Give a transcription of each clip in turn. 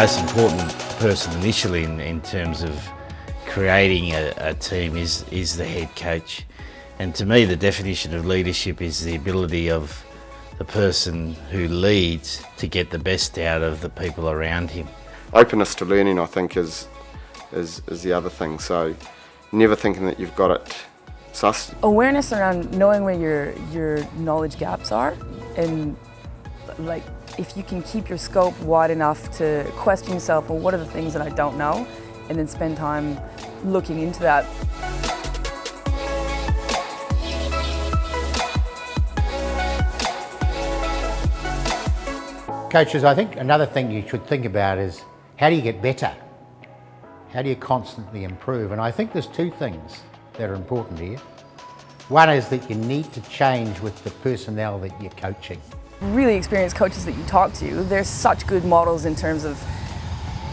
most important person initially in terms of creating a team is the head coach. And to me, the definition of leadership is the ability of the person who leads to get the best out of the people around him. Openness to learning, I think, is the other thing. So never thinking that you've got it sussed. Awareness around knowing where your knowledge gaps are, and like if you can keep your scope wide enough to question yourself, well, what are the things that I don't know, and then spend time looking into that. Coaches, I think another thing you should think about is how do you get better? How do you constantly improve? And I think there's two things that are important here. One is that you need to change with the personnel that you're coaching. Really experienced coaches that you talk to, they're such good models in terms of,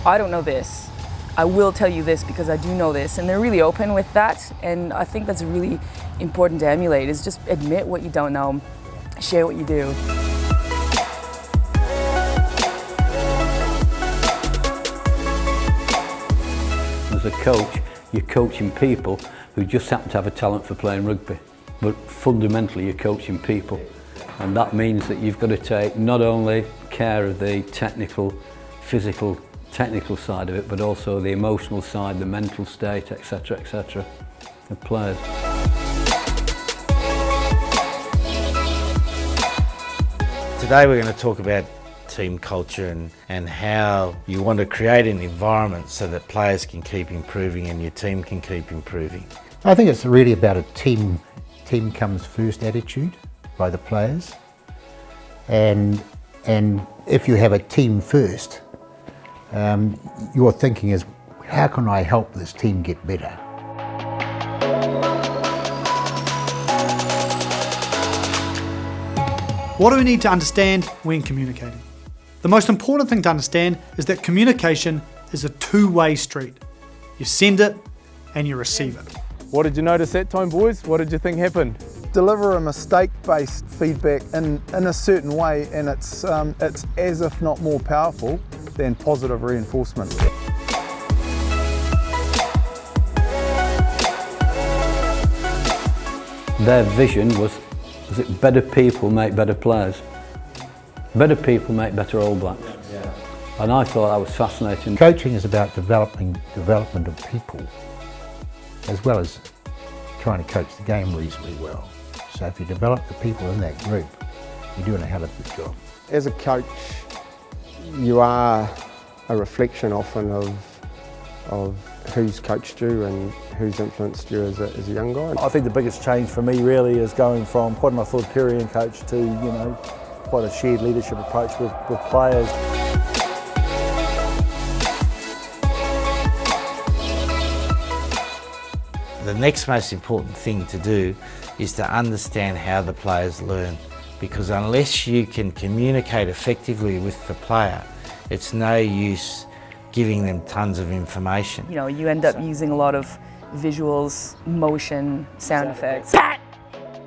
I don't know this, I will tell you this because I do know this, and they're really open with that, and I think that's really important to emulate, is just admit what you don't know, share what you do. As a coach, you're coaching people who just happen to have a talent for playing rugby, but fundamentally you're coaching people. And that means that you've got to take not only care of the technical, physical, technical side of it, but also the emotional side, the mental state, etc., of players. Today we're going to talk about team culture and how you want to create an environment so that players can keep improving and your team can keep improving. I think it's really about a team comes first attitude by the players, and if you have a team first, your thinking is, how can I help this team get better? What do we need to understand when communicating? The most important thing to understand is that communication is a two-way street. You send it and you receive it. What did you notice that time, boys? What did you think happened? Deliver a mistake-based feedback in a certain way, and it's as if not more powerful than positive reinforcement. Their vision was it better people make better players? Better people make better All Blacks. Yeah. And I thought that was fascinating. Coaching is about development of people, as well as trying to coach the game reasonably well. So if you develop the people in that group, you're doing a hell of a good job. As a coach, you are a reflection often of who's coached you and who's influenced you as a young guy. I think the biggest change for me really is going from quite an authoritarian coach to, quite a shared leadership approach with players. The next most important thing to do is to understand how the players learn, because unless you can communicate effectively with the player, it's no use giving them tons of information. You end up using a lot of visuals, motion, sound effects. Pat!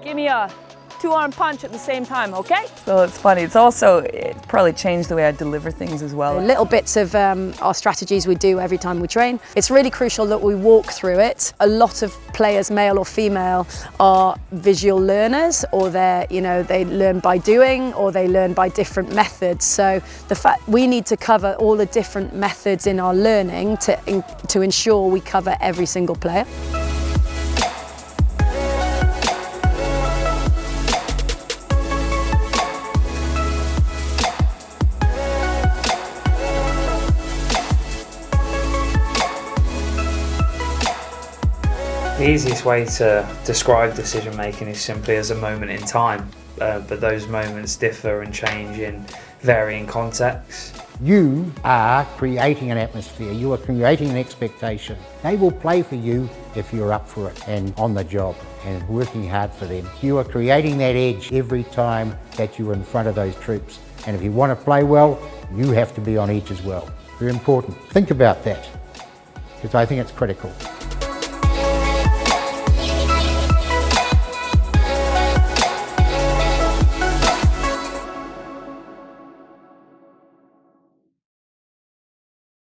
Give me a two-arm punch at the same time, okay? So it's funny. It's probably changed the way I deliver things as well. Little bits of our strategies we do every time we train. It's really crucial that we walk through it. A lot of players, male or female, are visual learners, or they learn by doing, or they learn by different methods. So the fact we need to cover all the different methods in our learning to ensure we cover every single player. The easiest way to describe decision making is simply as a moment in time, but those moments differ and change in varying contexts. You are creating an atmosphere, you are creating an expectation. They will play for you if you're up for it and on the job and working hard for them. You are creating that edge every time that you're in front of those troops. And if you want to play well, you have to be on edge as well. Very important. Think about that, because I think it's critical.